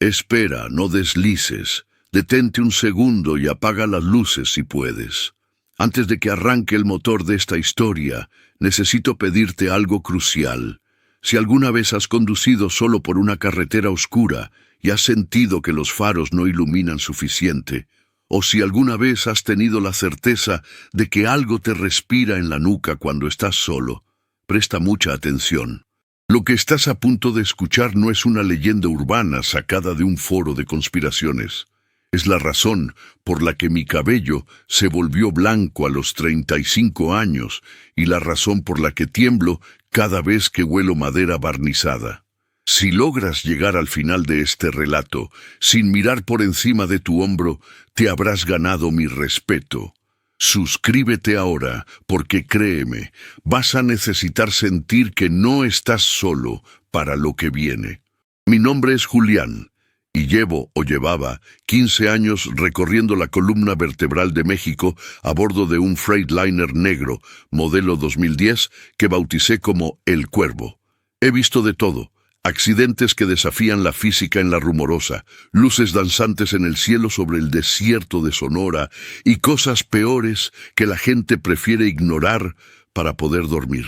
Espera, no deslices. Detente un segundo y apaga las luces si puedes. Antes de que arranque el motor de esta historia, necesito pedirte algo crucial. Si alguna vez has conducido solo por una carretera oscura y has sentido que los faros no iluminan suficiente, o si alguna vez has tenido la certeza de que algo te respira en la nuca cuando estás solo, presta mucha atención. Lo que estás a punto de escuchar no es una leyenda urbana sacada de un foro de conspiraciones. Es la razón por la que mi cabello se volvió blanco a los 35 años y la razón por la que tiemblo cada vez que huelo madera barnizada. Si logras llegar al final de este relato sin mirar por encima de tu hombro, te habrás ganado mi respeto. Suscríbete ahora, porque créeme, vas a necesitar sentir que no estás solo para lo que viene. Mi nombre es Julián, y llevaba 15 años recorriendo la columna vertebral de México a bordo de un Freightliner negro, modelo 2010, que bauticé como El Cuervo. He visto de todo. Accidentes que desafían la física en la Rumorosa, luces danzantes en el cielo sobre el desierto de Sonora y cosas peores que la gente prefiere ignorar para poder dormir.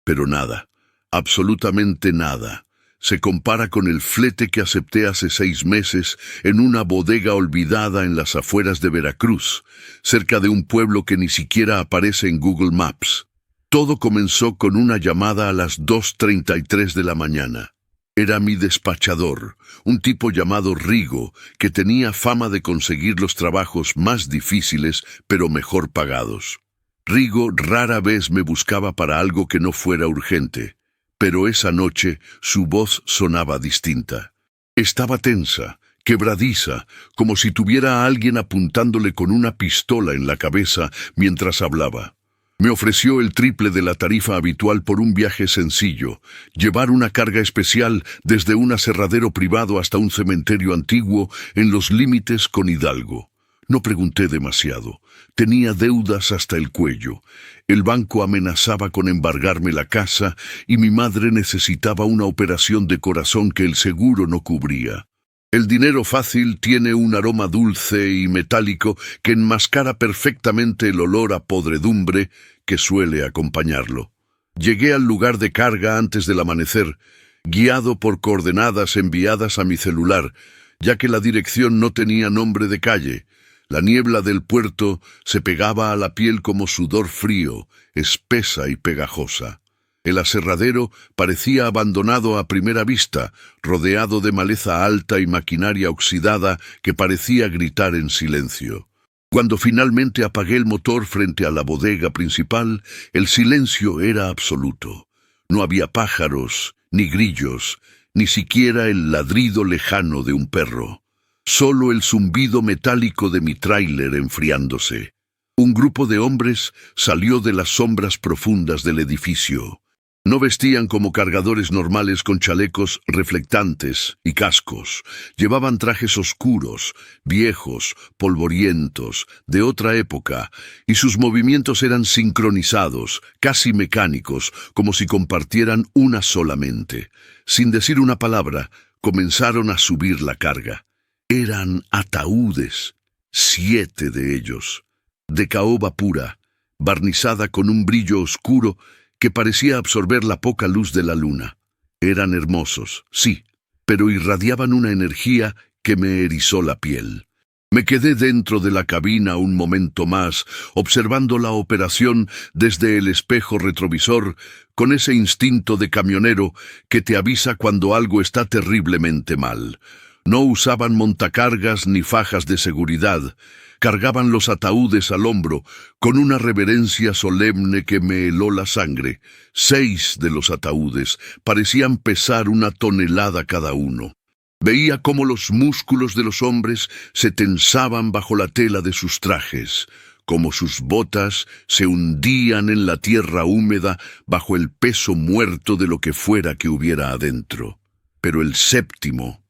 Pero nada, absolutamente nada, se compara con el flete que acepté hace 6 meses en una bodega olvidada en las afueras de Veracruz, cerca de un pueblo que ni siquiera aparece en Google Maps. Todo comenzó con una llamada a las 2:33 de la mañana. Era mi despachador, un tipo llamado Rigo, que tenía fama de conseguir los trabajos más difíciles, pero mejor pagados. Rigo rara vez me buscaba para algo que no fuera urgente, pero esa noche su voz sonaba distinta. Estaba tensa, quebradiza, como si tuviera a alguien apuntándole con una pistola en la cabeza mientras hablaba. Me ofreció el triple de la tarifa habitual por un viaje sencillo, llevar una carga especial desde un aserradero privado hasta un cementerio antiguo en los límites con Hidalgo. No pregunté demasiado. Tenía deudas hasta el cuello. El banco amenazaba con embargarme la casa y mi madre necesitaba una operación de corazón que el seguro no cubría. El dinero fácil tiene un aroma dulce y metálico que enmascara perfectamente el olor a podredumbre que suele acompañarlo. Llegué al lugar de carga antes del amanecer, guiado por coordenadas enviadas a mi celular, ya que la dirección no tenía nombre de calle. La niebla del puerto se pegaba a la piel como sudor frío, espesa y pegajosa. El aserradero parecía abandonado a primera vista, rodeado de maleza alta y maquinaria oxidada que parecía gritar en silencio. Cuando finalmente apagué el motor frente a la bodega principal, el silencio era absoluto. No había pájaros, ni grillos, ni siquiera el ladrido lejano de un perro. Solo el zumbido metálico de mi tráiler enfriándose. Un grupo de hombres salió de las sombras profundas del edificio. No vestían como cargadores normales con chalecos reflectantes y cascos. Llevaban trajes oscuros, viejos, polvorientos, de otra época, y sus movimientos eran sincronizados, casi mecánicos, como si compartieran una sola mente. Sin decir una palabra, comenzaron a subir la carga. Eran ataúdes, 7 de ellos, de caoba pura, barnizada con un brillo oscuro que parecía absorber la poca luz de la luna. Eran hermosos, sí, pero irradiaban una energía que me erizó la piel. Me quedé dentro de la cabina un momento más, observando la operación desde el espejo retrovisor, con ese instinto de camionero que te avisa cuando algo está terriblemente mal. No usaban montacargas ni fajas de seguridad. Cargaban los ataúdes al hombro, con una reverencia solemne que me heló la sangre. 6 de los ataúdes parecían pesar 1 tonelada cada uno. Veía cómo los músculos de los hombres se tensaban bajo la tela de sus trajes, cómo sus botas se hundían en la tierra húmeda bajo el peso muerto de lo que fuera que hubiera adentro. Pero el séptimo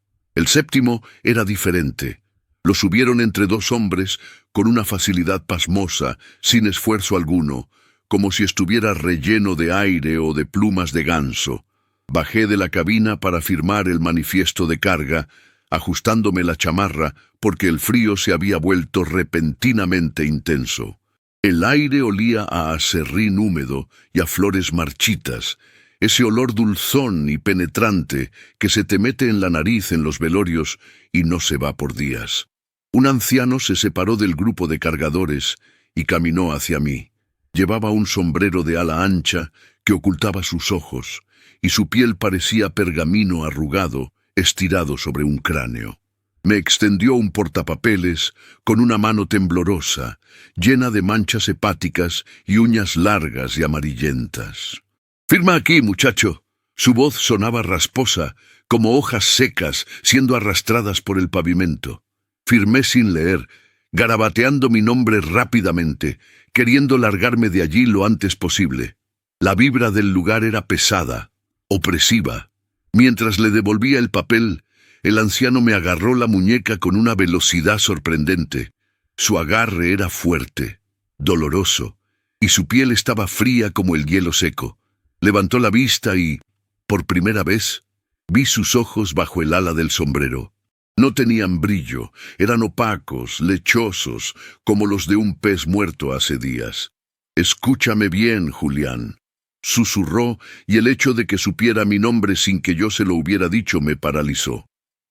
era diferente. Lo subieron entre 2 hombres con una facilidad pasmosa, sin esfuerzo alguno, como si estuviera relleno de aire o de plumas de ganso. Bajé de la cabina para firmar el manifiesto de carga, ajustándome la chamarra porque el frío se había vuelto repentinamente intenso. El aire olía a aserrín húmedo y a flores marchitas, ese olor dulzón y penetrante que se te mete en la nariz en los velorios y no se va por días. Un anciano se separó del grupo de cargadores y caminó hacia mí. Llevaba un sombrero de ala ancha que ocultaba sus ojos, y su piel parecía pergamino arrugado, estirado sobre un cráneo. Me extendió un portapapeles con una mano temblorosa, llena de manchas hepáticas y uñas largas y amarillentas. «Firma aquí, muchacho». Su voz sonaba rasposa, como hojas secas siendo arrastradas por el pavimento. Firmé sin leer, garabateando mi nombre rápidamente, queriendo largarme de allí lo antes posible. La vibra del lugar era pesada, opresiva. Mientras le devolvía el papel, el anciano me agarró la muñeca con una velocidad sorprendente. Su agarre era fuerte, doloroso, y su piel estaba fría como el hielo seco. Levantó la vista y, por primera vez, vi sus ojos bajo el ala del sombrero. No tenían brillo, eran opacos, lechosos, como los de un pez muerto hace días. «Escúchame bien, Julián», susurró, y el hecho de que supiera mi nombre sin que yo se lo hubiera dicho me paralizó.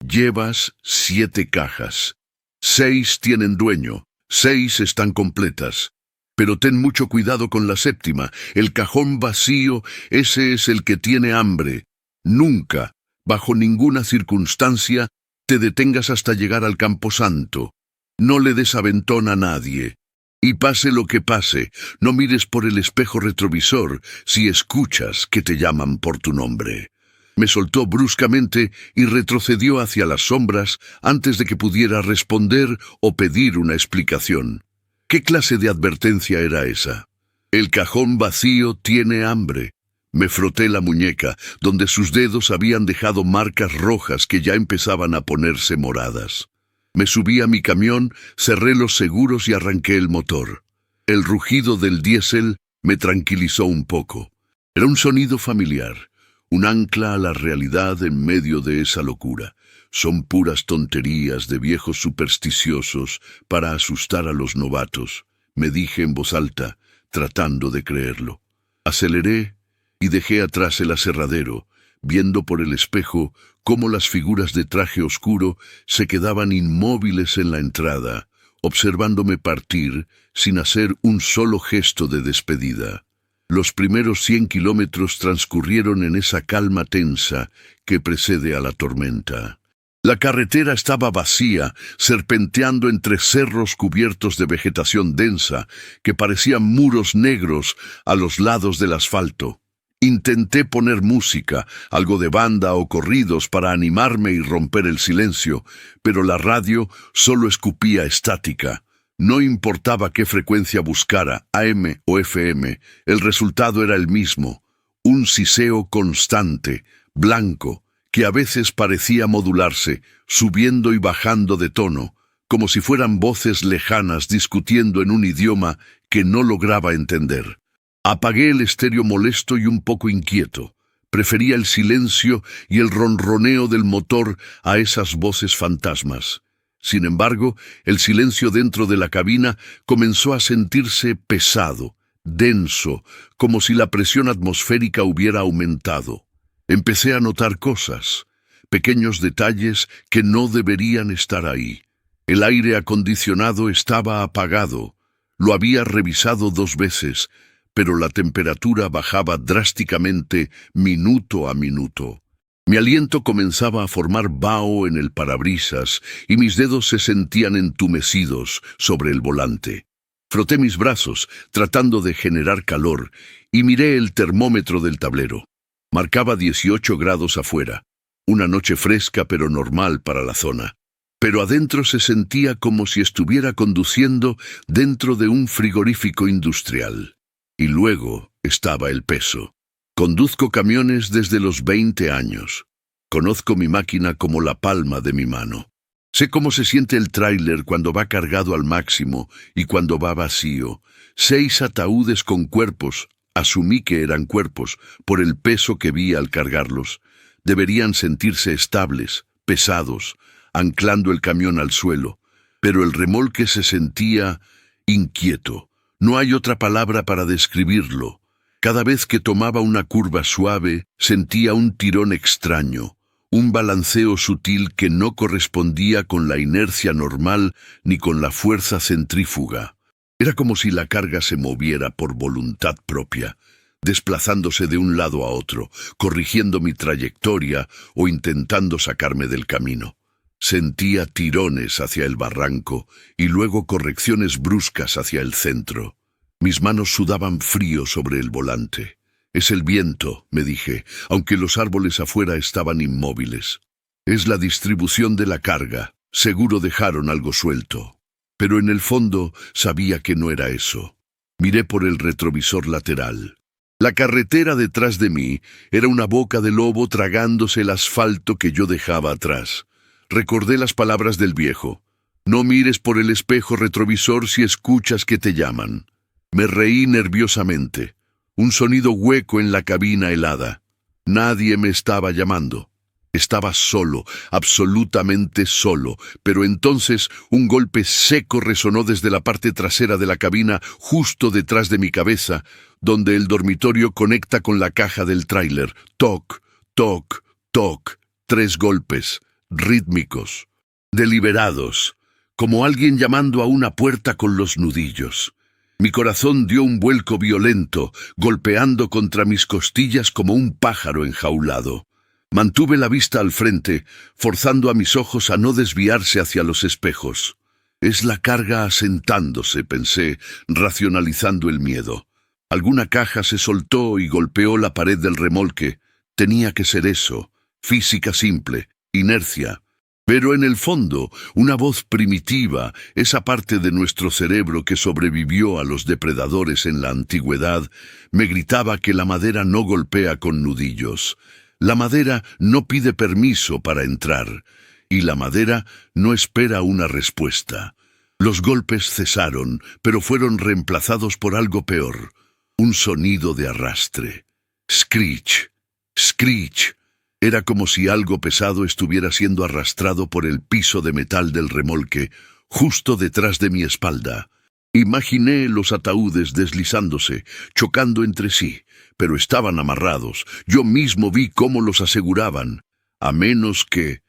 «Llevas 7 cajas. 6 tienen dueño, 6 están completas. Pero ten mucho cuidado con la 7ª, el cajón vacío, ese es el que tiene hambre. Nunca, bajo ninguna circunstancia, te detengas hasta llegar al camposanto. No le des aventón a nadie. Y pase lo que pase, no mires por el espejo retrovisor si escuchas que te llaman por tu nombre». Me soltó bruscamente y retrocedió hacia las sombras antes de que pudiera responder o pedir una explicación. ¿Qué clase de advertencia era esa? «El cajón vacío tiene hambre». Me froté la muñeca, donde sus dedos habían dejado marcas rojas que ya empezaban a ponerse moradas. Me subí a mi camión, cerré los seguros y arranqué el motor. El rugido del diésel me tranquilizó un poco. Era un sonido familiar, un ancla a la realidad en medio de esa locura. Son puras tonterías de viejos supersticiosos para asustar a los novatos, me dije en voz alta, tratando de creerlo. Aceleré y dejé atrás el aserradero, viendo por el espejo cómo las figuras de traje oscuro se quedaban inmóviles en la entrada, observándome partir sin hacer un solo gesto de despedida. Los primeros 100 kilómetros transcurrieron en esa calma tensa que precede a la tormenta. La carretera estaba vacía, serpenteando entre cerros cubiertos de vegetación densa que parecían muros negros a los lados del asfalto. Intenté poner música, algo de banda o corridos para animarme y romper el silencio, pero la radio solo escupía estática. No importaba qué frecuencia buscara, AM o FM, el resultado era el mismo, un siseo constante, blanco, que a veces parecía modularse, subiendo y bajando de tono, como si fueran voces lejanas discutiendo en un idioma que no lograba entender. Apagué el estéreo molesto y un poco inquieto. Prefería el silencio y el ronroneo del motor a esas voces fantasmas. Sin embargo, el silencio dentro de la cabina comenzó a sentirse pesado, denso, como si la presión atmosférica hubiera aumentado. Empecé a notar cosas, pequeños detalles que no deberían estar ahí. El aire acondicionado estaba apagado. Lo había revisado 2 veces, pero la temperatura bajaba drásticamente minuto a minuto. Mi aliento comenzaba a formar vaho en el parabrisas y mis dedos se sentían entumecidos sobre el volante. Froté mis brazos, tratando de generar calor, y miré el termómetro del tablero. Marcaba 18 grados afuera, una noche fresca pero normal para la zona. Pero adentro se sentía como si estuviera conduciendo dentro de un frigorífico industrial. Y luego estaba el peso. Conduzco camiones desde los 20 años. Conozco mi máquina como la palma de mi mano. Sé cómo se siente el tráiler cuando va cargado al máximo y cuando va vacío. 6 ataúdes con cuerpos, asumí que eran cuerpos, por el peso que vi al cargarlos. Deberían sentirse estables, pesados, anclando el camión al suelo, pero el remolque se sentía inquieto. No hay otra palabra para describirlo. Cada vez que tomaba una curva suave, sentía un tirón extraño, un balanceo sutil que no correspondía con la inercia normal ni con la fuerza centrífuga. Era como si la carga se moviera por voluntad propia, desplazándose de un lado a otro, corrigiendo mi trayectoria o intentando sacarme del camino. Sentía tirones hacia el barranco y luego correcciones bruscas hacia el centro. Mis manos sudaban frío sobre el volante. «Es el viento», me dije, aunque los árboles afuera estaban inmóviles. «Es la distribución de la carga. Seguro dejaron algo suelto». Pero en el fondo sabía que no era eso. Miré por el retrovisor lateral. La carretera detrás de mí era una boca de lobo tragándose el asfalto que yo dejaba atrás. Recordé las palabras del viejo. «No mires por el espejo retrovisor si escuchas que te llaman». Me reí nerviosamente. Un sonido hueco en la cabina helada. Nadie me estaba llamando. Estaba solo, absolutamente solo, pero entonces un golpe seco resonó desde la parte trasera de la cabina, justo detrás de mi cabeza, donde el dormitorio conecta con la caja del tráiler. Toc, toc, toc. 3 golpes, rítmicos, deliberados, como alguien llamando a una puerta con los nudillos. Mi corazón dio un vuelco violento, golpeando contra mis costillas como un pájaro enjaulado. Mantuve la vista al frente, forzando a mis ojos a no desviarse hacia los espejos. «Es la carga asentándose», pensé, racionalizando el miedo. Alguna caja se soltó y golpeó la pared del remolque. Tenía que ser eso. Física simple, inercia. Pero en el fondo, una voz primitiva, esa parte de nuestro cerebro que sobrevivió a los depredadores en la antigüedad, me gritaba que la madera no golpea con nudillos. La madera no pide permiso para entrar, y la madera no espera una respuesta. Los golpes cesaron, pero fueron reemplazados por algo peor, un sonido de arrastre. Screech, screech. Era como si algo pesado estuviera siendo arrastrado por el piso de metal del remolque, justo detrás de mi espalda. Imaginé los ataúdes deslizándose, chocando entre sí, pero estaban amarrados. Yo mismo vi cómo los aseguraban, a menos que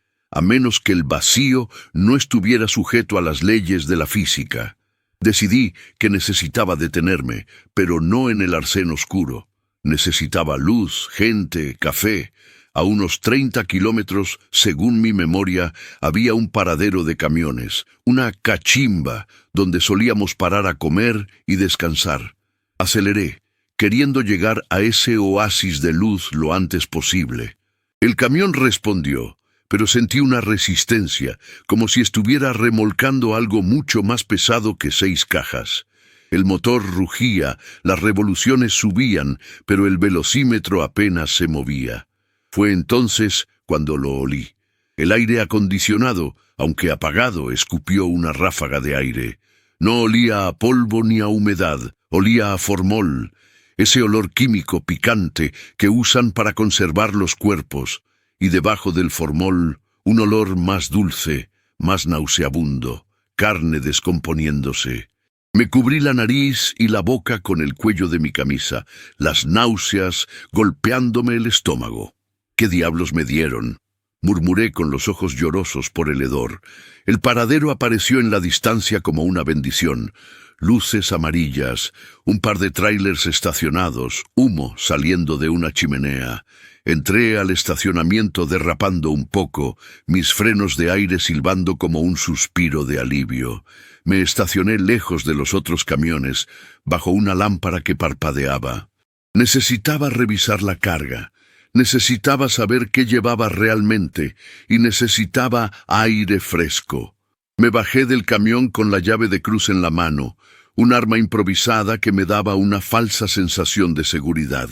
el vacío no estuviera sujeto a las leyes de la física. Decidí que necesitaba detenerme, pero no en el arcén oscuro. Necesitaba luz, gente, café. A unos 30 kilómetros, según mi memoria, había un paradero de camiones, una cachimba, donde solíamos parar a comer y descansar. Aceleré, queriendo llegar a ese oasis de luz lo antes posible. El camión respondió, pero sentí una resistencia, como si estuviera remolcando algo mucho más pesado que 6 cajas. El motor rugía, las revoluciones subían, pero el velocímetro apenas se movía. Fue entonces cuando lo olí. El aire acondicionado, aunque apagado, escupió una ráfaga de aire. No olía a polvo ni a humedad, olía a formol, ese olor químico picante que usan para conservar los cuerpos, y debajo del formol un olor más dulce, más nauseabundo, carne descomponiéndose. Me cubrí la nariz y la boca con el cuello de mi camisa, las náuseas golpeándome el estómago. «¿Qué diablos me dieron?», murmuré con los ojos llorosos por el hedor. El paradero apareció en la distancia como una bendición. Luces amarillas, un par de tráilers estacionados, humo saliendo de una chimenea. Entré al estacionamiento derrapando un poco, mis frenos de aire silbando como un suspiro de alivio. Me estacioné lejos de los otros camiones, bajo una lámpara que parpadeaba. Necesitaba revisar la carga. Necesitaba saber qué llevaba realmente y necesitaba aire fresco. Me bajé del camión con la llave de cruz en la mano, un arma improvisada que me daba una falsa sensación de seguridad.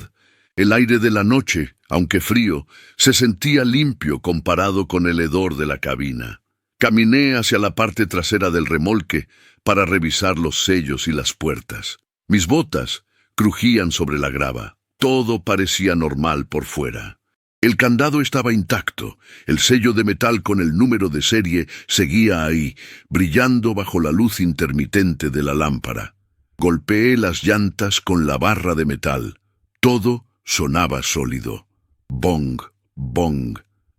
El aire de la noche, aunque frío, se sentía limpio comparado con el hedor de la cabina. Caminé hacia la parte trasera del remolque para revisar los sellos y las puertas. Mis botas crujían sobre la grava. Todo parecía normal por fuera. El candado estaba intacto, el sello de metal con el número de serie seguía ahí, brillando bajo la luz intermitente de la lámpara. Golpeé las llantas con la barra de metal. Todo sonaba sólido. Bong, bong.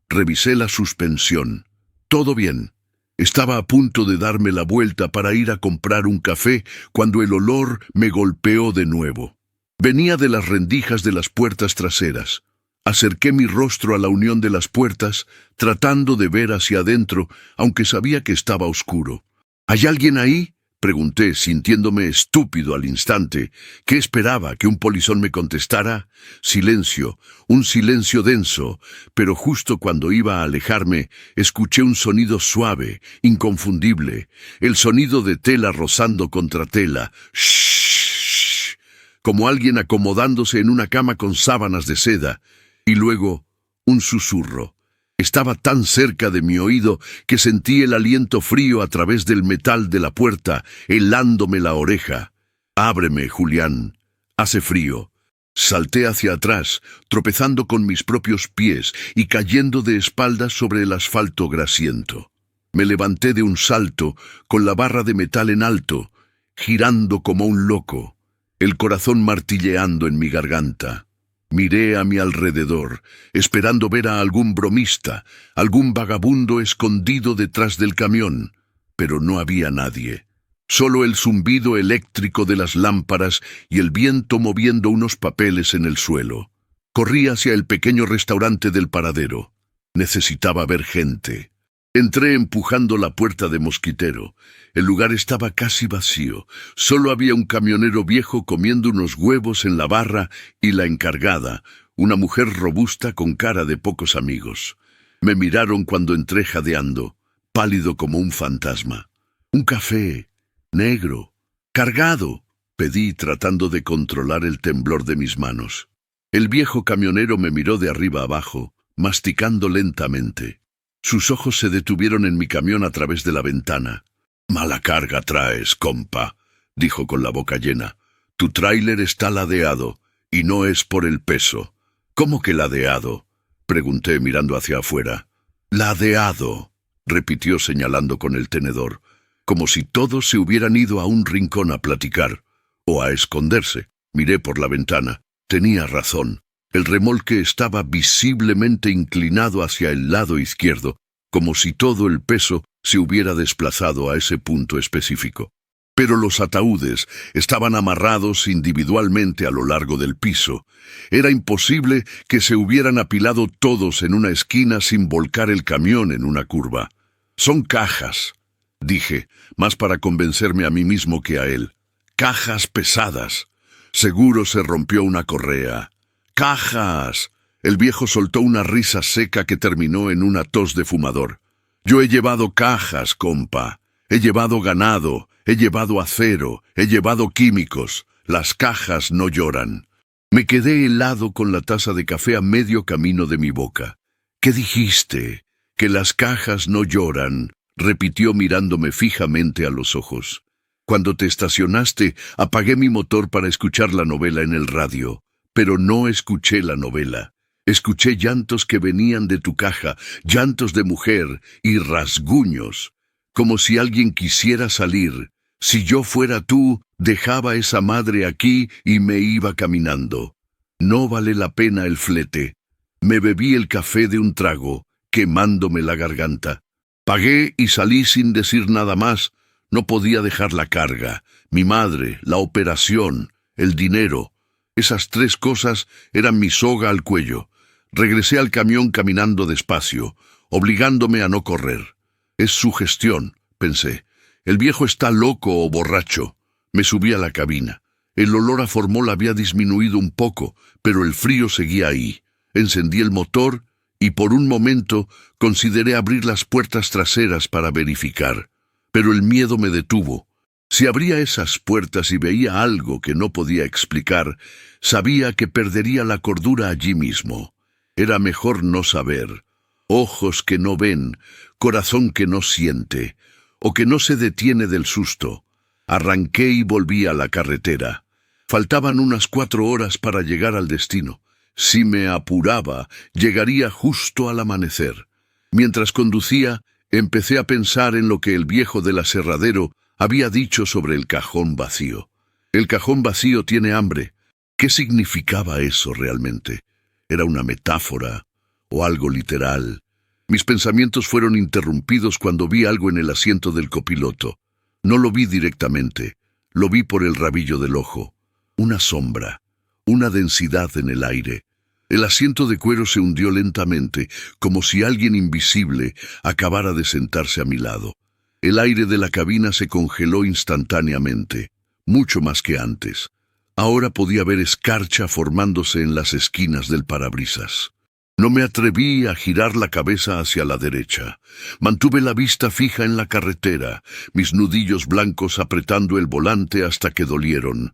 Revisé la suspensión. Todo bien. Estaba a punto de darme la vuelta para ir a comprar un café cuando el olor me golpeó de nuevo. Venía de las rendijas de las puertas traseras. Acerqué mi rostro a la unión de las puertas, tratando de ver hacia adentro, aunque sabía que estaba oscuro. ¿Hay alguien ahí?, pregunté, sintiéndome estúpido al instante. ¿Qué esperaba? ¿Que un polizón me contestara? Silencio, un silencio denso, pero justo cuando iba a alejarme, escuché un sonido suave, inconfundible, el sonido de tela rozando contra tela. ¡Shh! Como alguien acomodándose en una cama con sábanas de seda. Y luego, un susurro. Estaba tan cerca de mi oído que sentí el aliento frío a través del metal de la puerta, helándome la oreja. «Ábreme, Julián. Hace frío». Salté hacia atrás, tropezando con mis propios pies y cayendo de espaldas sobre el asfalto grasiento. Me levanté de un salto, con la barra de metal en alto, girando como un loco, el corazón martilleando en mi garganta. Miré a mi alrededor, esperando ver a algún bromista, algún vagabundo escondido detrás del camión, pero no había nadie. Solo el zumbido eléctrico de las lámparas y el viento moviendo unos papeles en el suelo. Corrí hacia el pequeño restaurante del paradero. Necesitaba ver gente. Entré empujando la puerta de mosquitero. El lugar estaba casi vacío. Solo había un camionero viejo comiendo unos huevos en la barra y la encargada, una mujer robusta con cara de pocos amigos. Me miraron cuando entré jadeando, pálido como un fantasma. «Un café, negro, cargado», pedí tratando de controlar el temblor de mis manos. El viejo camionero me miró de arriba abajo, masticando lentamente. Sus ojos se detuvieron en mi camión a través de la ventana. «Mala carga traes, compa», dijo con la boca llena. «Tu tráiler está ladeado, y no es por el peso». «¿Cómo que ladeado?», pregunté mirando hacia afuera. «Ladeado», repitió señalando con el tenedor, como si todos se hubieran ido a un rincón a platicar, o a esconderse. Miré por la ventana. Tenía razón. El remolque estaba visiblemente inclinado hacia el lado izquierdo, como si todo el peso se hubiera desplazado a ese punto específico. Pero los ataúdes estaban amarrados individualmente a lo largo del piso. Era imposible que se hubieran apilado todos en una esquina sin volcar el camión en una curva. «Son cajas», dije, más para convencerme a mí mismo que a él. «Cajas pesadas. Seguro se rompió una correa». «¡Cajas!». El viejo soltó una risa seca que terminó en una tos de fumador. «Yo he llevado cajas, compa. He llevado ganado, he llevado acero, he llevado químicos. Las cajas no lloran». Me quedé helado con la taza de café a medio camino de mi boca. «¿Qué dijiste? ¿Que las cajas no lloran?», repitió mirándome fijamente a los ojos. «Cuando te estacionaste, apagué mi motor para escuchar la novela en el radio. Pero no escuché la novela. Escuché llantos que venían de tu caja, llantos de mujer y rasguños, como si alguien quisiera salir. Si yo fuera tú, dejaba esa madre aquí y me iba caminando. No vale la pena el flete». Me bebí el café de un trago, quemándome la garganta. Pagué y salí sin decir nada más. No podía dejar la carga, mi madre, la operación, el dinero. Esas tres cosas eran mi soga al cuello. Regresé al camión caminando despacio, obligándome a no correr. «Es su gestión», pensé. «El viejo está loco o borracho». Me subí a la cabina. El olor a formol había disminuido un poco, pero el frío seguía ahí. Encendí el motor y por un momento consideré abrir las puertas traseras para verificar. Pero el miedo me detuvo. Si abría esas puertas y veía algo que no podía explicar, sabía que perdería la cordura allí mismo. Era mejor no saber. Ojos que no ven, corazón que no siente, o que no se detiene del susto. Arranqué y volví a la carretera. Faltaban unas 4 horas para llegar al destino. Si me apuraba, llegaría justo al amanecer. Mientras conducía, empecé a pensar en lo que el viejo del aserradero había dicho sobre el cajón vacío. El cajón vacío tiene hambre. ¿Qué significaba eso realmente? ¿Era una metáfora o algo literal? Mis pensamientos fueron interrumpidos cuando vi algo en el asiento del copiloto. No lo vi directamente, lo vi por el rabillo del ojo. Una sombra, una densidad en el aire. El asiento de cuero se hundió lentamente, como si alguien invisible acabara de sentarse a mi lado. El aire de la cabina se congeló instantáneamente, mucho más que antes. Ahora podía ver escarcha formándose en las esquinas del parabrisas. No me atreví a girar la cabeza hacia la derecha. Mantuve la vista fija en la carretera, mis nudillos blancos apretando el volante hasta que dolieron.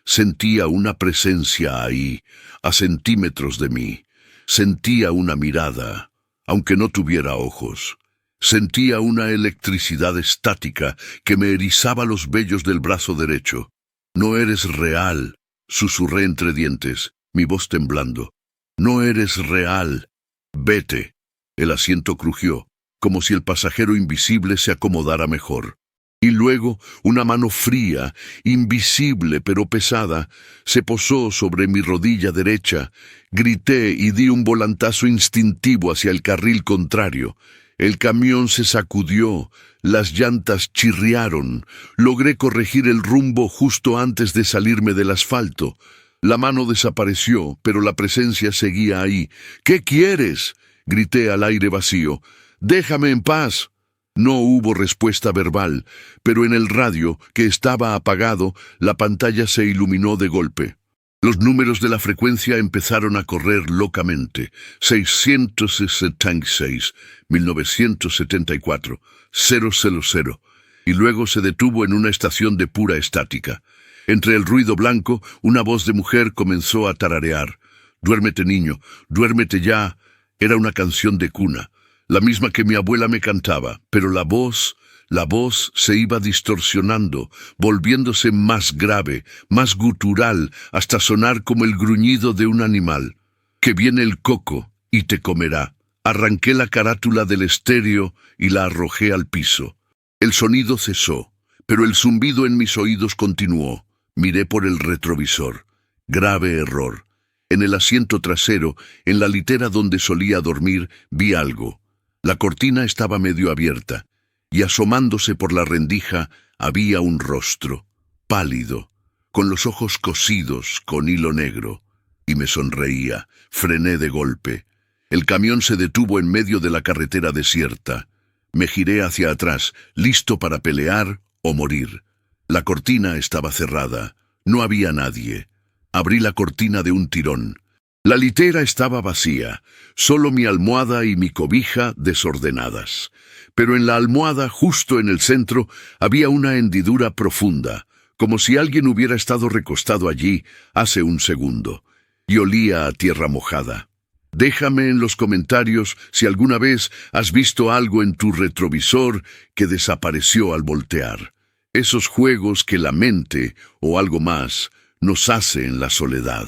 Sentía una presencia ahí, a centímetros de mí. Sentía una mirada, aunque no tuviera ojos. Sentía una electricidad estática que me erizaba los vellos del brazo derecho. «No eres real», susurré entre dientes, mi voz temblando. «No eres real. Vete». El asiento crujió, como si el pasajero invisible se acomodara mejor. Y luego una mano fría, invisible pero pesada, se posó sobre mi rodilla derecha. Grité y di un volantazo instintivo hacia el carril contrario. El camión se sacudió, las llantas chirriaron. Logré corregir el rumbo justo antes de salirme del asfalto. La mano desapareció, pero la presencia seguía ahí. «¿Qué quieres?», grité al aire vacío. «Déjame en paz». No hubo respuesta verbal, pero en el radio, que estaba apagado, la pantalla se iluminó de golpe. Los números de la frecuencia empezaron a correr locamente. 666, 1974, 000, y luego se detuvo en una estación de pura estática. Entre el ruido blanco, una voz de mujer comenzó a tararear. «Duérmete, niño, duérmete ya». Era una canción de cuna, la misma que mi abuela me cantaba, pero la voz se iba distorsionando, volviéndose más grave, más gutural, hasta sonar como el gruñido de un animal. «Que viene el coco y te comerá». Arranqué la carátula del estéreo y la arrojé al piso. El sonido cesó, pero el zumbido en mis oídos continuó. Miré por el retrovisor. Grave error. En el asiento trasero, en la litera donde solía dormir, vi algo. La cortina estaba medio abierta, y asomándose por la rendija había un rostro, pálido, con los ojos cosidos con hilo negro, y me sonreía. Frené de golpe. El camión se detuvo en medio de la carretera desierta. Me giré hacia atrás, listo para pelear o morir. La cortina estaba cerrada. No había nadie. Abrí la cortina de un tirón. La litera estaba vacía, solo mi almohada y mi cobija desordenadas. Pero en la almohada, justo en el centro, había una hendidura profunda, como si alguien hubiera estado recostado allí hace un segundo, y olía a tierra mojada. Déjame en los comentarios si alguna vez has visto algo en tu retrovisor que desapareció al voltear. Esos juegos que la mente, o algo más, nos hace en la soledad.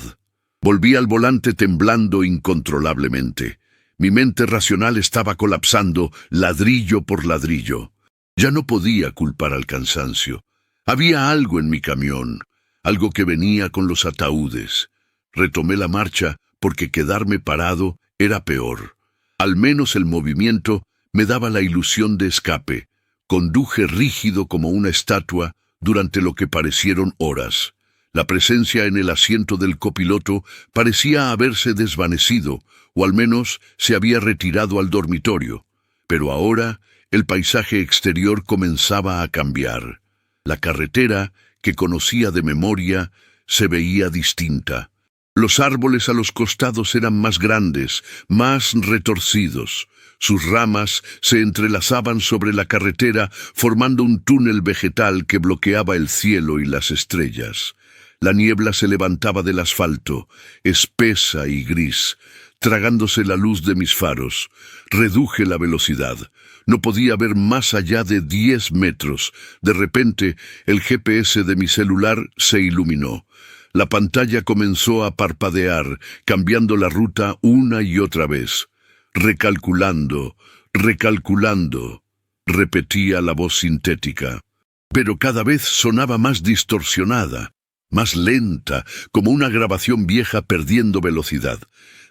Volví al volante temblando incontrolablemente. Mi mente racional estaba colapsando ladrillo por ladrillo. Ya no podía culpar al cansancio. Había algo en mi camión, algo que venía con los ataúdes. Retomé la marcha porque quedarme parado era peor. Al menos el movimiento me daba la ilusión de escape. Conduje rígido como una estatua durante lo que parecieron horas. La presencia en el asiento del copiloto parecía haberse desvanecido, o al menos se había retirado al dormitorio. Pero ahora el paisaje exterior comenzaba a cambiar. La carretera, que conocía de memoria, se veía distinta. Los árboles a los costados eran más grandes, más retorcidos. Sus ramas se entrelazaban sobre la carretera, formando un túnel vegetal que bloqueaba el cielo y las estrellas. La niebla se levantaba del asfalto, espesa y gris, tragándose la luz de mis faros. Reduje la velocidad. No podía ver más allá de 10 metros. De repente, el GPS de mi celular se iluminó. La pantalla comenzó a parpadear, cambiando la ruta una y otra vez. Recalculando, recalculando, repetía la voz sintética. Pero cada vez sonaba más distorsionada, más lenta, como una grabación vieja perdiendo velocidad.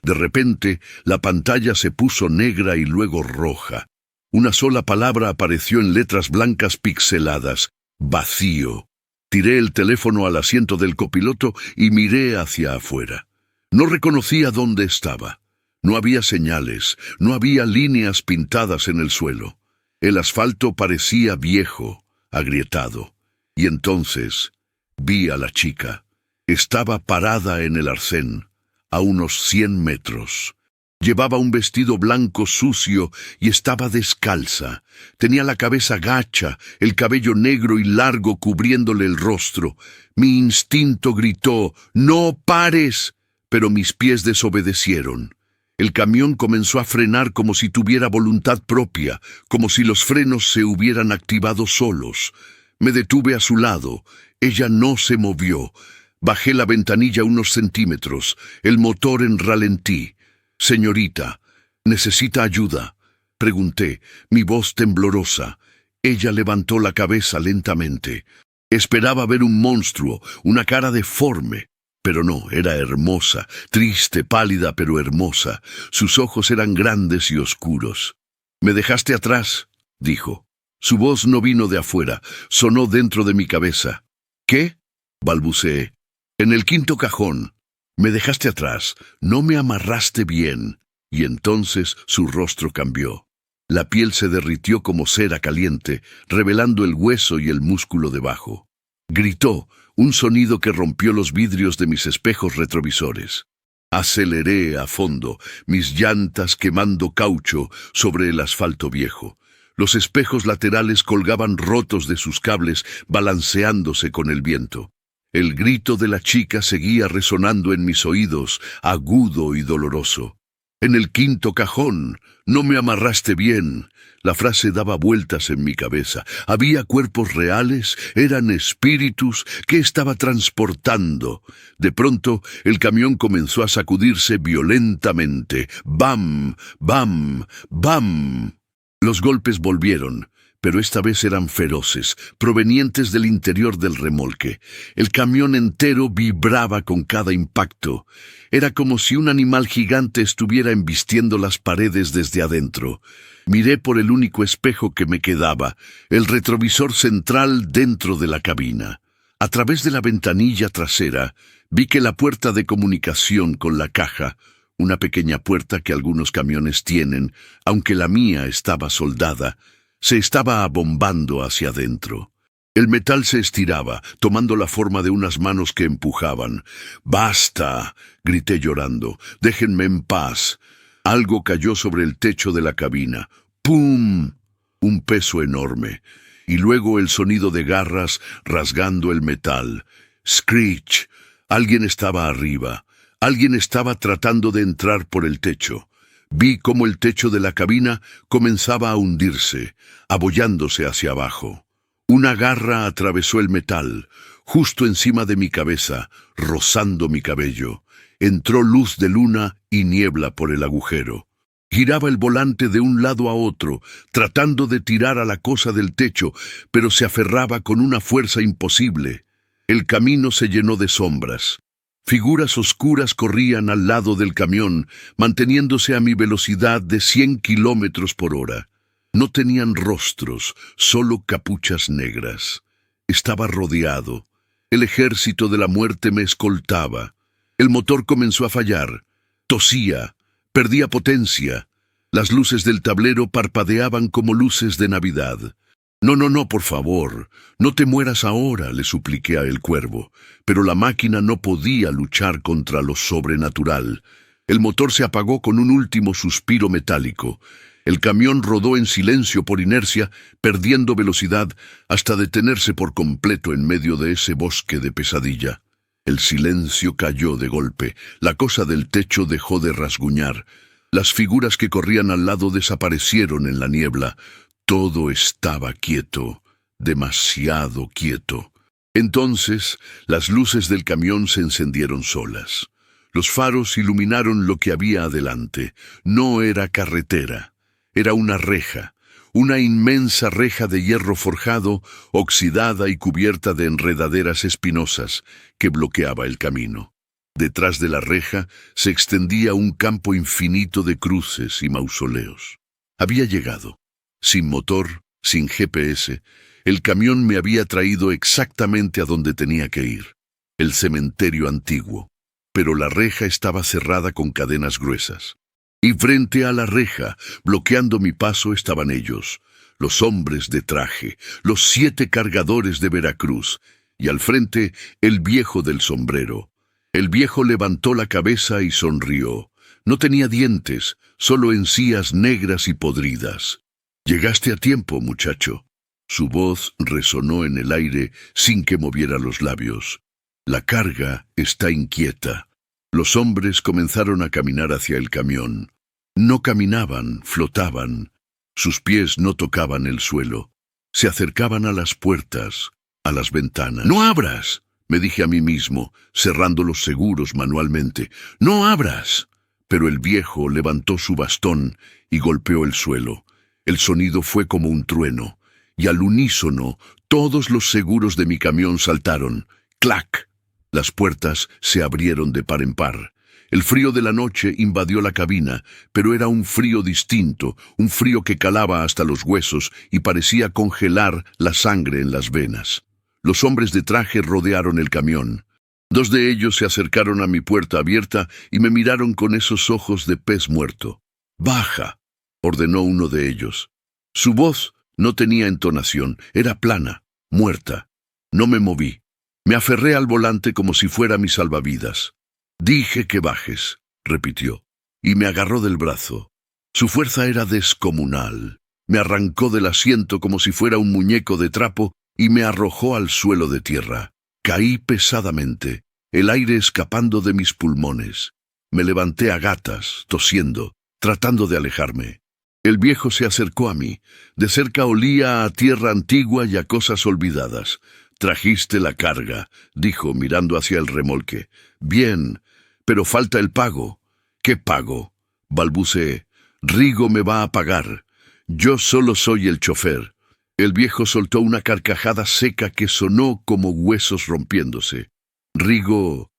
De repente, la pantalla se puso negra y luego roja. Una sola palabra apareció en letras blancas pixeladas: vacío. Tiré el teléfono al asiento del copiloto y miré hacia afuera. No reconocía dónde estaba. No había señales, no había líneas pintadas en el suelo. El asfalto parecía viejo, agrietado. Y entonces vi a la chica. Estaba parada en el arcén, a unos 100 metros. Llevaba un vestido blanco sucio y estaba descalza. Tenía la cabeza gacha, el cabello negro y largo cubriéndole el rostro. Mi instinto gritó: «¡No pares!», pero mis pies desobedecieron. El camión comenzó a frenar como si tuviera voluntad propia, como si los frenos se hubieran activado solos. Me detuve a su lado. Ella no se movió. Bajé la ventanilla unos centímetros, el motor en ralentí. «Señorita, ¿necesita ayuda?», pregunté, mi voz temblorosa. Ella levantó la cabeza lentamente. Esperaba ver un monstruo, una cara deforme. Pero no, era hermosa, triste, pálida, pero hermosa. Sus ojos eran grandes y oscuros. «¿Me dejaste atrás?», dijo. Su voz no vino de afuera, sonó dentro de mi cabeza. «¿Qué?», balbuceé. «En el quinto cajón. Me dejaste atrás, no me amarraste bien». Y entonces su rostro cambió. La piel se derritió como cera caliente, revelando el hueso y el músculo debajo. Gritó, un sonido que rompió los vidrios de mis espejos retrovisores. Aceleré a fondo, mis llantas quemando caucho sobre el asfalto viejo. Los espejos laterales colgaban rotos de sus cables, balanceándose con el viento. El grito de la chica seguía resonando en mis oídos, agudo y doloroso. «En el quinto cajón, no me amarraste bien». La frase daba vueltas en mi cabeza. ¿Había cuerpos reales? ¿Eran espíritus? ¿Qué estaba transportando? De pronto, el camión comenzó a sacudirse violentamente. ¡Bam! ¡Bam! ¡Bam! Los golpes volvieron, pero esta vez eran feroces, provenientes del interior del remolque. El camión entero vibraba con cada impacto. Era como si un animal gigante estuviera embistiendo las paredes desde adentro. Miré por el único espejo que me quedaba, el retrovisor central dentro de la cabina. A través de la ventanilla trasera, vi que la puerta de comunicación con la caja, una pequeña puerta que algunos camiones tienen, aunque la mía estaba soldada, se estaba abombando hacia adentro. El metal se estiraba, tomando la forma de unas manos que empujaban. «¡Basta!», grité llorando. «Déjenme en paz». Algo cayó sobre el techo de la cabina. ¡Pum! Un peso enorme. Y luego el sonido de garras rasgando el metal. ¡Screech! Alguien estaba arriba. Alguien estaba tratando de entrar por el techo. Vi cómo el techo de la cabina comenzaba a hundirse, abollándose hacia abajo. Una garra atravesó el metal, justo encima de mi cabeza, rozando mi cabello. Entró luz de luna y niebla por el agujero. Giraba el volante de un lado a otro, tratando de tirar a la cosa del techo, pero se aferraba con una fuerza imposible. El camino se llenó de sombras. Figuras oscuras corrían al lado del camión, manteniéndose a mi velocidad de 100 kilómetros por hora. No tenían rostros, solo capuchas negras. Estaba rodeado. El ejército de la muerte me escoltaba. El motor comenzó a fallar. Tosía. Perdía potencia. Las luces del tablero parpadeaban como luces de Navidad. No, por favor, no te mueras ahora», le supliqué a El Cuervo. Pero la máquina no podía luchar contra lo sobrenatural. El motor se apagó con un último suspiro metálico. El camión rodó en silencio por inercia, perdiendo velocidad hasta detenerse por completo en medio de ese bosque de pesadilla. El silencio cayó de golpe. La cosa del techo dejó de rasguñar. Las figuras que corrían al lado desaparecieron en la niebla. Todo estaba quieto, demasiado quieto. Entonces, las luces del camión se encendieron solas. Los faros iluminaron lo que había adelante. No era carretera, era una reja. Una inmensa reja de hierro forjado, oxidada y cubierta de enredaderas espinosas, que bloqueaba el camino. Detrás de la reja se extendía un campo infinito de cruces y mausoleos. Había llegado. Sin motor, sin GPS, el camión me había traído exactamente a donde tenía que ir. El cementerio antiguo. Pero la reja estaba cerrada con cadenas gruesas. Y frente a la reja, bloqueando mi paso, estaban ellos, los hombres de traje, los 7 cargadores de Veracruz, y al frente, el viejo del sombrero. El viejo levantó la cabeza y sonrió. No tenía dientes, solo encías negras y podridas. «Llegaste a tiempo, muchacho». Su voz resonó en el aire sin que moviera los labios. «La carga está inquieta». Los hombres comenzaron a caminar hacia el camión. No caminaban, flotaban. Sus pies no tocaban el suelo. Se acercaban a las puertas, a las ventanas. «¡No abras!», me dije a mí mismo, cerrando los seguros manualmente. «¡No abras!». Pero el viejo levantó su bastón y golpeó el suelo. El sonido fue como un trueno, y al unísono todos los seguros de mi camión saltaron. ¡Clac! Las puertas se abrieron de par en par. El frío de la noche invadió la cabina, pero era un frío distinto, un frío que calaba hasta los huesos y parecía congelar la sangre en las venas. Los hombres de traje rodearon el camión. 2 de ellos se acercaron a mi puerta abierta y me miraron con esos ojos de pez muerto. «Baja», ordenó uno de ellos. Su voz no tenía entonación, era plana, muerta. No me moví. Me aferré al volante como si fuera mi salvavidas. «Dije que bajes», repitió, y me agarró del brazo. Su fuerza era descomunal. Me arrancó del asiento como si fuera un muñeco de trapo y me arrojó al suelo de tierra. Caí pesadamente, el aire escapando de mis pulmones. Me levanté a gatas, tosiendo, tratando de alejarme. El viejo se acercó a mí. De cerca olía a tierra antigua y a cosas olvidadas. «Trajiste la carga», dijo mirando hacia el remolque. «Bien, pero falta el pago». «¿Qué pago?», balbuceé. «Rigo me va a pagar. Yo solo soy el chofer». El viejo soltó una carcajada seca que sonó como huesos rompiéndose. «Rigo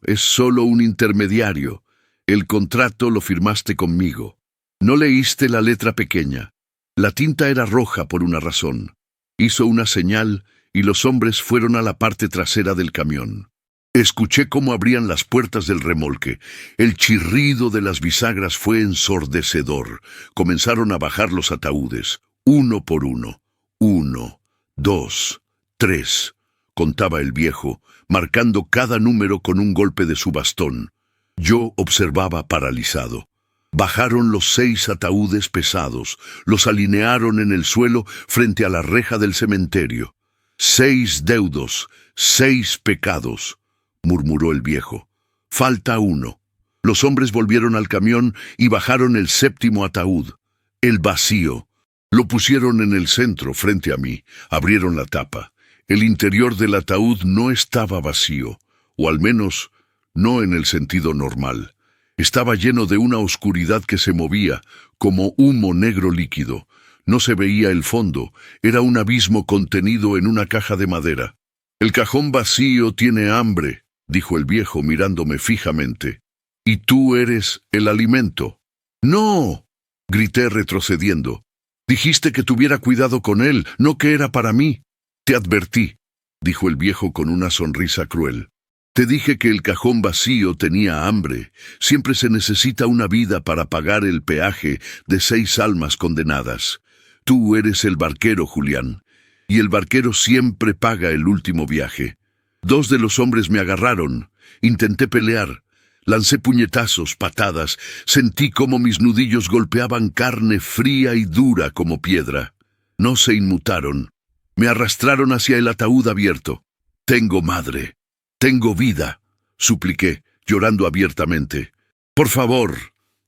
es solo un intermediario. El contrato lo firmaste conmigo. No leíste la letra pequeña. La tinta era roja por una razón». Hizo una señal y los hombres fueron a la parte trasera del camión. Escuché cómo abrían las puertas del remolque. El chirrido de las bisagras fue ensordecedor. Comenzaron a bajar los ataúdes, uno por uno. 1, 2, 3, contaba el viejo, marcando cada número con un golpe de su bastón. Yo observaba paralizado. Bajaron los 6 ataúdes pesados, los alinearon en el suelo frente a la reja del cementerio. 6 deudos, 6 pecados, murmuró el viejo. «Falta uno». Los hombres volvieron al camión y bajaron el 7º ataúd, el vacío. Lo pusieron en el centro, frente a mí. Abrieron la tapa. El interior del ataúd no estaba vacío, o al menos no en el sentido normal. Estaba lleno de una oscuridad que se movía, como humo negro líquido. No se veía el fondo, era un abismo contenido en una caja de madera. «El cajón vacío tiene hambre», dijo el viejo mirándome fijamente. «Y tú eres el alimento». «¡No!», grité retrocediendo. «Dijiste que tuviera cuidado con él, no que era para mí». «Te advertí», dijo el viejo con una sonrisa cruel. «Te dije que el cajón vacío tenía hambre. Siempre se necesita una vida para pagar el peaje de 6 almas condenadas. Tú eres el barquero, Julián, y el barquero siempre paga el último viaje». 2 de los hombres me agarraron. Intenté pelear. Lancé puñetazos, patadas. Sentí cómo mis nudillos golpeaban carne fría y dura como piedra. No se inmutaron. Me arrastraron hacia el ataúd abierto. «Tengo madre. Tengo vida», supliqué, llorando abiertamente. «Por favor».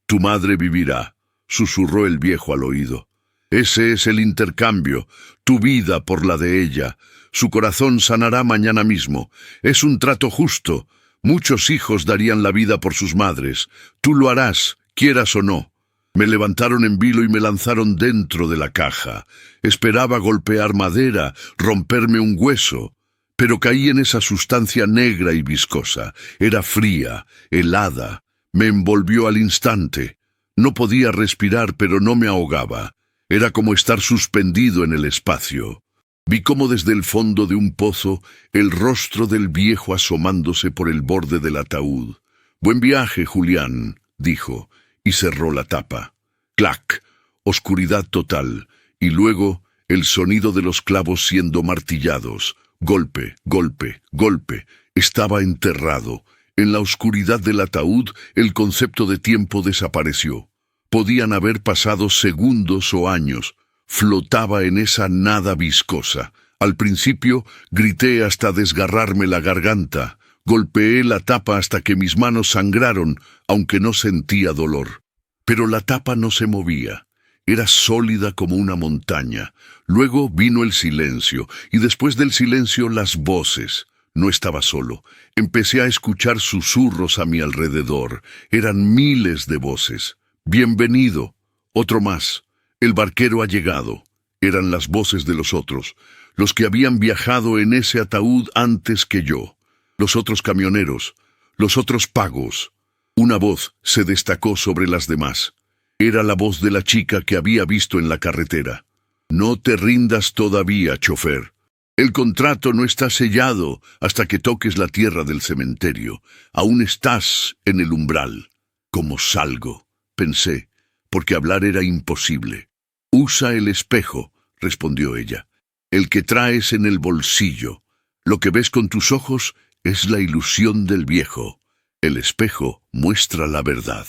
«Tu madre vivirá», susurró el viejo al oído. Ese es el intercambio, tu vida por la de ella. Su corazón sanará mañana mismo. Es un trato justo. Muchos hijos darían la vida por sus madres. Tú lo harás, quieras o no. Me levantaron en vilo y me lanzaron dentro de la caja. Esperaba golpear madera, romperme un hueso, pero caí en esa sustancia negra y viscosa. Era fría, helada. Me envolvió al instante. No podía respirar, pero no me ahogaba. Era como estar suspendido en el espacio. Vi como desde el fondo de un pozo el rostro del viejo asomándose por el borde del ataúd. «Buen viaje, Julián», dijo, y cerró la tapa. ¡Clac! Oscuridad total, y luego el sonido de los clavos siendo martillados. Golpe, golpe, golpe. Estaba enterrado. En la oscuridad del ataúd, el concepto de tiempo desapareció. Podían haber pasado segundos o años. Flotaba en esa nada viscosa. Al principio, grité hasta desgarrarme la garganta. Golpeé la tapa hasta que mis manos sangraron, aunque no sentía dolor. Pero la tapa no se movía. Era sólida como una montaña. Luego vino el silencio, y después del silencio las voces. No estaba solo. Empecé a escuchar susurros a mi alrededor. Eran miles de voces. «Bienvenido». Otro más. «El barquero ha llegado». Eran las voces de los otros, los que habían viajado en ese ataúd antes que yo. Los otros camioneros, los otros pagos. Una voz se destacó sobre las demás. Era la voz de la chica que había visto en la carretera. «No te rindas todavía, chofer. El contrato no está sellado hasta que toques la tierra del cementerio. Aún estás en el umbral». «¿Cómo salgo?», pensé, porque hablar era imposible. «Usa el espejo», respondió ella. «El que traes en el bolsillo. Lo que ves con tus ojos es la ilusión del viejo. El espejo muestra la verdad».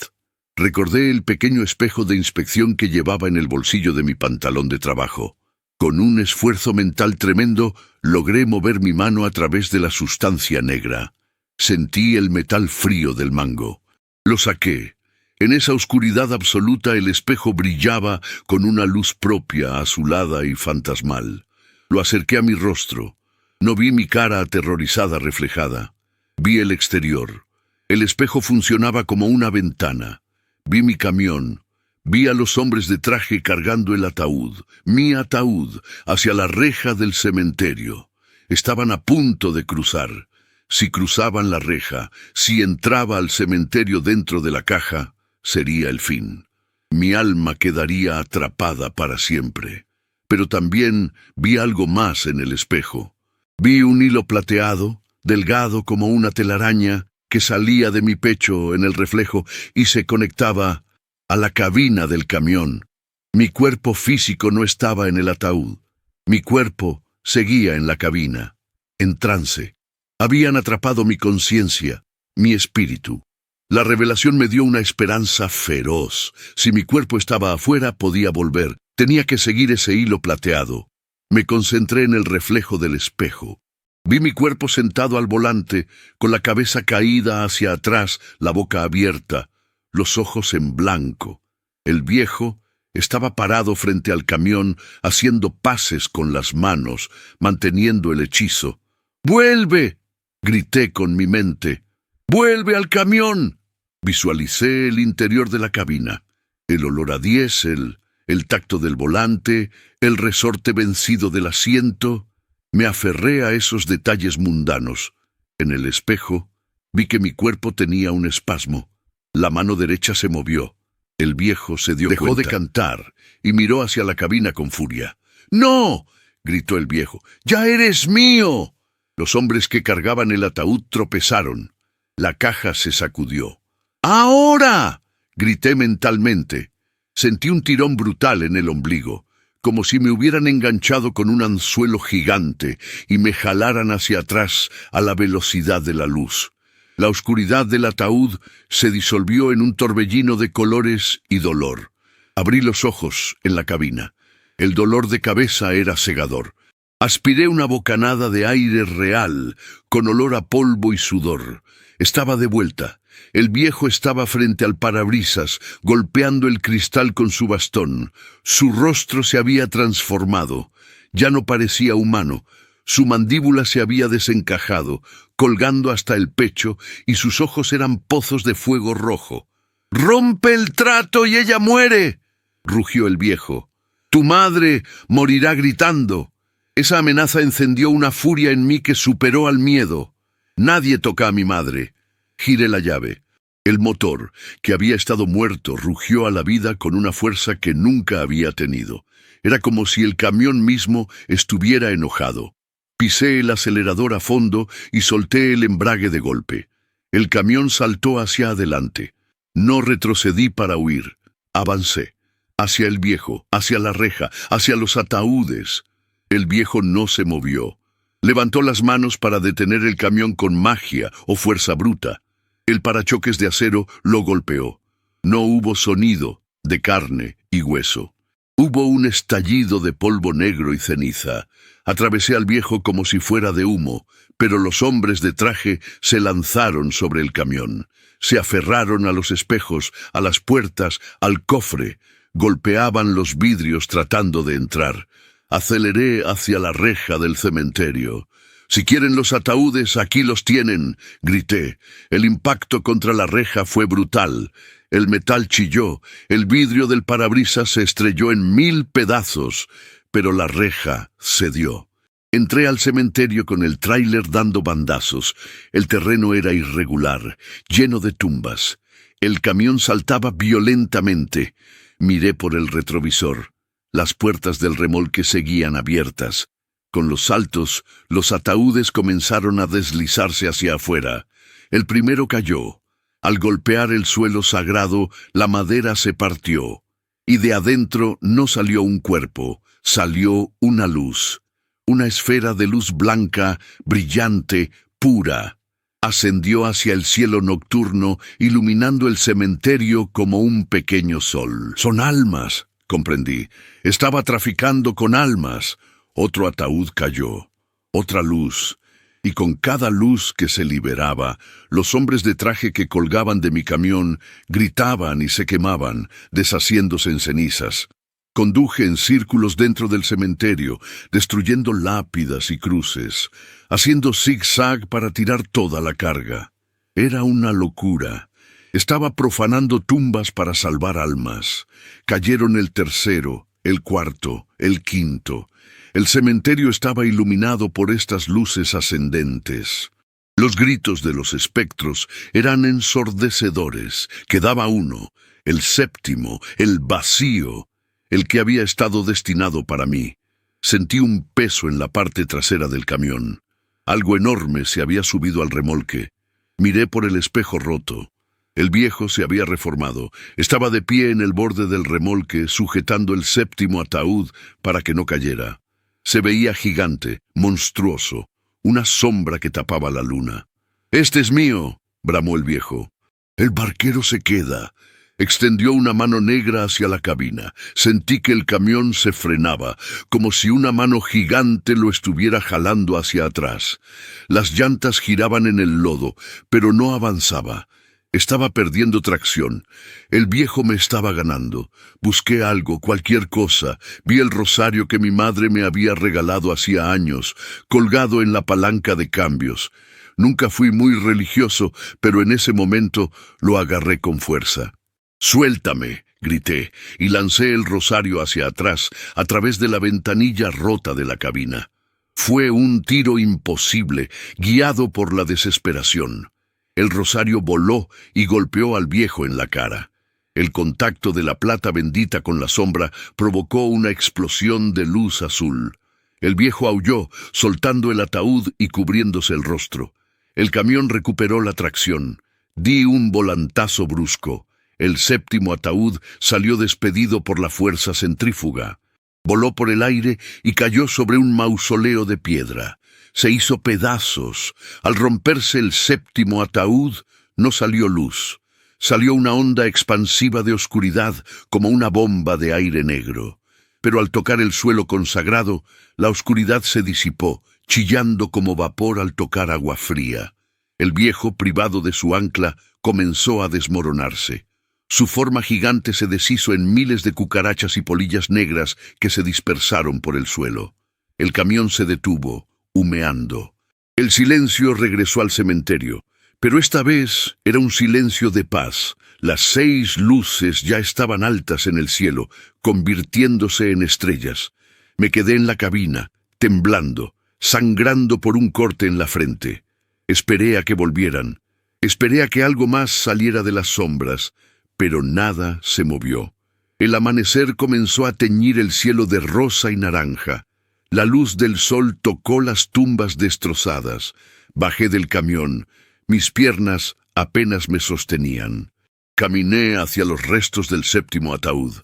Recordé el pequeño espejo de inspección que llevaba en el bolsillo de mi pantalón de trabajo. Con un esfuerzo mental tremendo, logré mover mi mano a través de la sustancia negra. Sentí el metal frío del mango. Lo saqué. En esa oscuridad absoluta el espejo brillaba con una luz propia, azulada y fantasmal. Lo acerqué a mi rostro. No vi mi cara aterrorizada reflejada. Vi el exterior. El espejo funcionaba como una ventana. Vi mi camión. Vi a los hombres de traje cargando el ataúd, mi ataúd, hacia la reja del cementerio. Estaban a punto de cruzar. Si cruzaban la reja, si entraba al cementerio dentro de la caja, sería el fin. Mi alma quedaría atrapada para siempre. Pero también vi algo más en el espejo. Vi un hilo plateado, delgado como una telaraña, que salía de mi pecho en el reflejo y se conectaba a la cabina del camión. Mi cuerpo físico no estaba en el ataúd. Mi cuerpo seguía en la cabina, en trance. Habían atrapado mi conciencia, mi espíritu. La revelación me dio una esperanza feroz. Si mi cuerpo estaba afuera, podía volver. Tenía que seguir ese hilo plateado. Me concentré en el reflejo del espejo. Vi mi cuerpo sentado al volante, con la cabeza caída hacia atrás, la boca abierta, los ojos en blanco. El viejo estaba parado frente al camión, haciendo pases con las manos, manteniendo el hechizo. «¡Vuelve!», grité con mi mente. «¡Vuelve al camión!». Visualicé el interior de la cabina, el olor a diésel, el tacto del volante, el resorte vencido del asiento. Me aferré a esos detalles mundanos. En el espejo vi que mi cuerpo tenía un espasmo. La mano derecha se movió. El viejo se dio cuenta. Dejó de cantar y miró hacia la cabina con furia. «¡No!», gritó el viejo. «¡Ya eres mío!». Los hombres que cargaban el ataúd tropezaron. La caja se sacudió. «¡Ahora!», grité mentalmente. Sentí un tirón brutal en el ombligo, como si me hubieran enganchado con un anzuelo gigante y me jalaran hacia atrás a la velocidad de la luz. La oscuridad del ataúd se disolvió en un torbellino de colores y dolor. Abrí los ojos en la cabina. El dolor de cabeza era cegador. Aspiré una bocanada de aire real, con olor a polvo y sudor. Estaba de vuelta. El viejo estaba frente al parabrisas, golpeando el cristal con su bastón. Su rostro se había transformado. Ya no parecía humano. Su mandíbula se había desencajado, colgando hasta el pecho, y sus ojos eran pozos de fuego rojo. «¡Rompe el trato y ella muere!», rugió el viejo. «Tu madre morirá gritando». Esa amenaza encendió una furia en mí que superó al miedo. «Nadie toca a mi madre». Giré la llave. El motor, que había estado muerto, rugió a la vida con una fuerza que nunca había tenido. Era como si el camión mismo estuviera enojado. Pisé el acelerador a fondo y solté el embrague de golpe. El camión saltó hacia adelante. No retrocedí para huir. Avancé. Hacia el viejo, hacia la reja, hacia los ataúdes. El viejo no se movió. Levantó las manos para detener el camión con magia o fuerza bruta. El parachoques de acero lo golpeó. No hubo sonido de carne y hueso. Hubo un estallido de polvo negro y ceniza. Atravesé al viejo como si fuera de humo, pero los hombres de traje se lanzaron sobre el camión. Se aferraron a los espejos, a las puertas, al cofre. Golpeaban los vidrios tratando de entrar. Aceleré hacia la reja del cementerio. «Si quieren los ataúdes, aquí los tienen», grité. El impacto contra la reja fue brutal. El metal chilló, el vidrio del parabrisas se estrelló en 1000 pedazos, pero la reja cedió. Entré al cementerio con el tráiler dando bandazos. El terreno era irregular, lleno de tumbas. El camión saltaba violentamente. Miré por el retrovisor. Las puertas del remolque seguían abiertas. Con los saltos, los ataúdes comenzaron a deslizarse hacia afuera. El primero cayó. Al golpear el suelo sagrado, la madera se partió. Y de adentro no salió un cuerpo, salió una luz. Una esfera de luz blanca, brillante, pura. Ascendió hacia el cielo nocturno, iluminando el cementerio como un pequeño sol. «Son almas», comprendí. Estaba traficando con almas. Otro ataúd cayó. Otra luz. Y con cada luz que se liberaba, los hombres de traje que colgaban de mi camión gritaban y se quemaban, deshaciéndose en cenizas. Conduje en círculos dentro del cementerio, destruyendo lápidas y cruces, haciendo zigzag para tirar toda la carga. Era una locura. Estaba profanando tumbas para salvar almas. Cayeron el tercero, el cuarto, el quinto. El cementerio estaba iluminado por estas luces ascendentes. Los gritos de los espectros eran ensordecedores. Quedaba uno, el séptimo, el vacío, el que había estado destinado para mí. Sentí un peso en la parte trasera del camión. Algo enorme se había subido al remolque. Miré por el espejo roto. El viejo se había reformado. Estaba de pie en el borde del remolque, sujetando el séptimo ataúd para que no cayera. Se veía gigante, monstruoso, una sombra que tapaba la luna. «Este es mío», bramó el viejo. «El barquero se queda». Extendió una mano negra hacia la cabina. Sentí que el camión se frenaba, como si una mano gigante lo estuviera jalando hacia atrás. Las llantas giraban en el lodo, pero no avanzaba. Estaba perdiendo tracción. El viejo me estaba ganando. Busqué algo, cualquier cosa. Vi el rosario que mi madre me había regalado hacía años, colgado en la palanca de cambios. Nunca fui muy religioso, pero en ese momento lo agarré con fuerza. «¡Suéltame!», grité, y lancé el rosario hacia atrás, a través de la ventanilla rota de la cabina. Fue un tiro imposible, guiado por la desesperación. El rosario voló y golpeó al viejo en la cara. El contacto de la plata bendita con la sombra provocó una explosión de luz azul. El viejo aulló, soltando el ataúd y cubriéndose el rostro. El camión recuperó la tracción. Di un volantazo brusco. El séptimo ataúd salió despedido por la fuerza centrífuga. Voló por el aire y cayó sobre un mausoleo de piedra. Se hizo pedazos. Al romperse el séptimo ataúd, no salió luz. Salió una onda expansiva de oscuridad, como una bomba de aire negro. Pero al tocar el suelo consagrado, la oscuridad se disipó, chillando como vapor al tocar agua fría. El viejo, privado de su ancla, comenzó a desmoronarse. Su forma gigante se deshizo en miles de cucarachas y polillas negras que se dispersaron por el suelo. El camión se detuvo, humeando. El silencio regresó al cementerio, pero esta vez era un silencio de paz. Las 6 luces ya estaban altas en el cielo, convirtiéndose en estrellas. Me quedé en la cabina, temblando, sangrando por un corte en la frente. Esperé a que volvieran. Esperé a que algo más saliera de las sombras, pero nada se movió. El amanecer comenzó a teñir el cielo de rosa y naranja. La luz del sol tocó las tumbas destrozadas. Bajé del camión. Mis piernas apenas me sostenían. Caminé hacia los restos del 7º ataúd.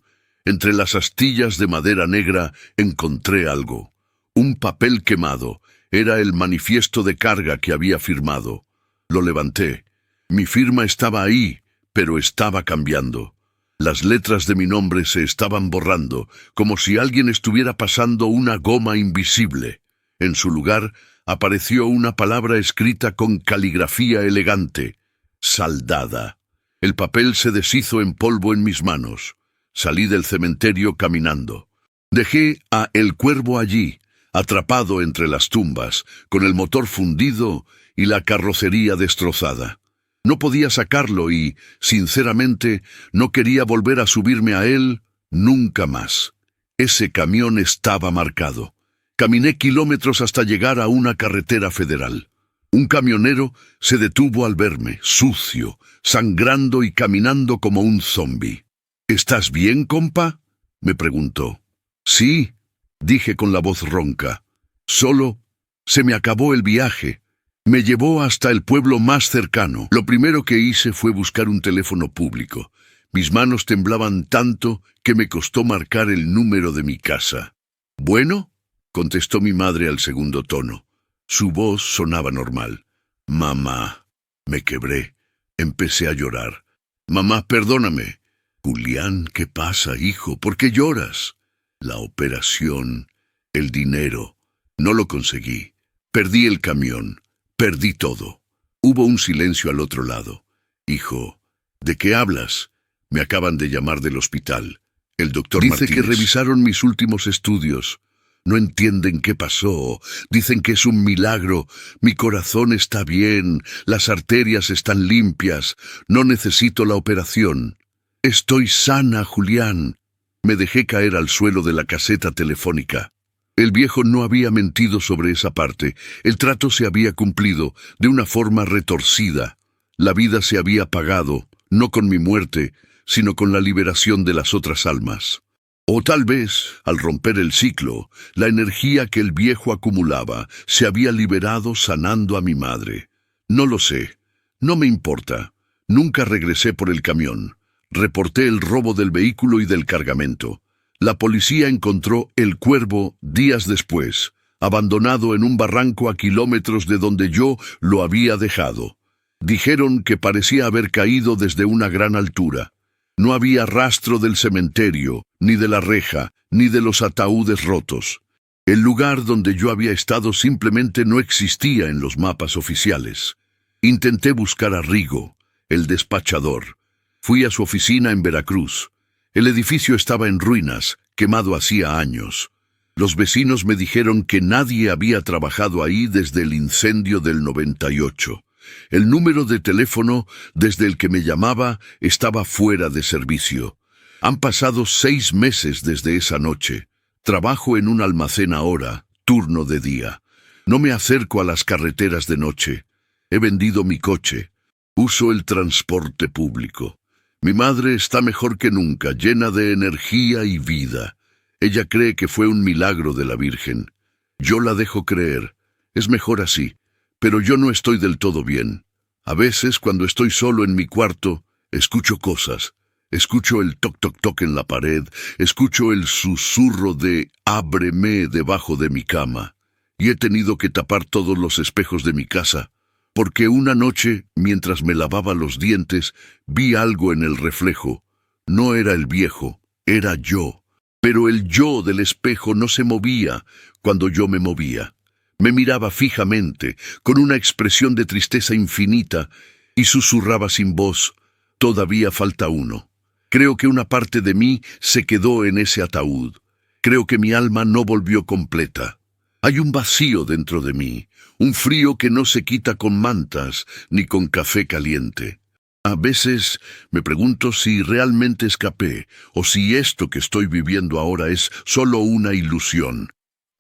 Entre las astillas de madera negra encontré algo. Un papel quemado. Era el manifiesto de carga que había firmado. Lo levanté. Mi firma estaba ahí, pero estaba cambiando. Las letras de mi nombre se estaban borrando, como si alguien estuviera pasando una goma invisible. En su lugar apareció una palabra escrita con caligrafía elegante: Saldada. El papel se deshizo en polvo en mis manos. Salí del cementerio caminando. Dejé a El Cuervo allí, atrapado entre las tumbas, con el motor fundido y la carrocería destrozada. No podía sacarlo y, sinceramente, no quería volver a subirme a él nunca más. Ese camión estaba marcado. Caminé kilómetros hasta llegar a una carretera federal. Un camionero se detuvo al verme, sucio, sangrando y caminando como un zombi. «¿Estás bien, compa?», me preguntó. «Sí», dije con la voz ronca. «Solo se me acabó el viaje». Me llevó hasta el pueblo más cercano. Lo primero que hice fue buscar un teléfono público. Mis manos temblaban tanto que me costó marcar el número de mi casa. «¿Bueno?», contestó mi madre al segundo tono. Su voz sonaba normal. «Mamá». Me quebré. Empecé a llorar. «Mamá, perdóname». «Julián, ¿qué pasa, hijo? ¿Por qué lloras?» «La operación, el dinero. No lo conseguí. Perdí el camión. Perdí todo». Hubo un silencio al otro lado. «Hijo, ¿de qué hablas?». «Me acaban de llamar del hospital. El doctor dice Martínez. Que revisaron mis últimos estudios. No entienden qué pasó. Dicen que es un milagro. Mi corazón está bien. Las arterias están limpias. No necesito la operación. Estoy sana, Julián». Me dejé caer al suelo de la caseta telefónica. El viejo no había mentido sobre esa parte. El trato se había cumplido, de una forma retorcida. La vida se había pagado, no con mi muerte, sino con la liberación de las otras almas. O tal vez, al romper el ciclo, la energía que el viejo acumulaba se había liberado sanando a mi madre. No lo sé. No me importa. Nunca regresé por el camión. Reporté el robo del vehículo y del cargamento. La policía encontró El Cuervo días después, abandonado en un barranco a kilómetros de donde yo lo había dejado. Dijeron que parecía haber caído desde una gran altura. No había rastro del cementerio, ni de la reja, ni de los ataúdes rotos. El lugar donde yo había estado simplemente no existía en los mapas oficiales. Intenté buscar a Rigo, el despachador. Fui a su oficina en Veracruz. El edificio estaba en ruinas, quemado hacía años. Los vecinos me dijeron que nadie había trabajado ahí desde el incendio del 98. El número de teléfono desde el que me llamaba estaba fuera de servicio. Han pasado 6 meses desde esa noche. Trabajo en un almacén ahora, turno de día. No me acerco a las carreteras de noche. He vendido mi coche. Uso el transporte público. Mi madre está mejor que nunca, llena de energía y vida. Ella cree que fue un milagro de la Virgen. Yo la dejo creer. Es mejor así. Pero yo no estoy del todo bien. A veces, cuando estoy solo en mi cuarto, escucho cosas. Escucho el toc-toc-toc en la pared. Escucho el susurro de «ábreme» debajo de mi cama. Y he tenido que tapar todos los espejos de mi casa. Porque una noche, mientras me lavaba los dientes, vi algo en el reflejo. No era el viejo, era yo. Pero el yo del espejo no se movía cuando yo me movía. Me miraba fijamente, con una expresión de tristeza infinita, y susurraba sin voz: «Todavía falta uno. Creo que una parte de mí se quedó en ese ataúd. Creo que mi alma no volvió completa. Hay un vacío dentro de mí, un frío que no se quita con mantas ni con café caliente». A veces me pregunto si realmente escapé, o si esto que estoy viviendo ahora es solo una ilusión,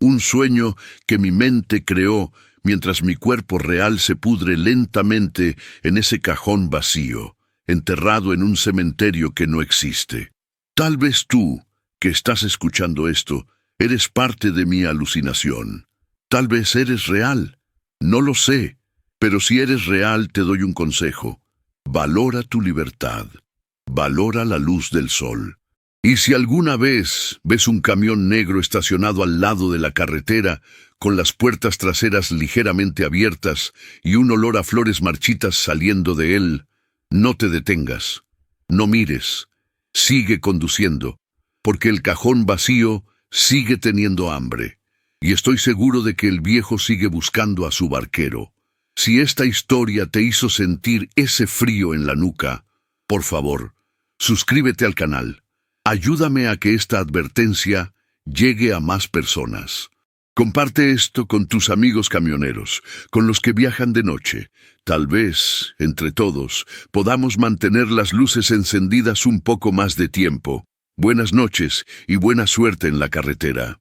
un sueño que mi mente creó mientras mi cuerpo real se pudre lentamente en ese cajón vacío, enterrado en un cementerio que no existe. Tal vez tú, que estás escuchando esto, eres parte de mi alucinación. Tal vez eres real. No lo sé, pero si eres real te doy un consejo. Valora tu libertad. Valora la luz del sol. Y si alguna vez ves un camión negro estacionado al lado de la carretera, con las puertas traseras ligeramente abiertas y un olor a flores marchitas saliendo de él, no te detengas. No mires. Sigue conduciendo, porque el cajón vacío sigue teniendo hambre. Y estoy seguro de que el viejo sigue buscando a su barquero. Si esta historia te hizo sentir ese frío en la nuca, por favor, suscríbete al canal. Ayúdame a que esta advertencia llegue a más personas. Comparte esto con tus amigos camioneros, con los que viajan de noche. Tal vez, entre todos, podamos mantener las luces encendidas un poco más de tiempo. Buenas noches y buena suerte en la carretera.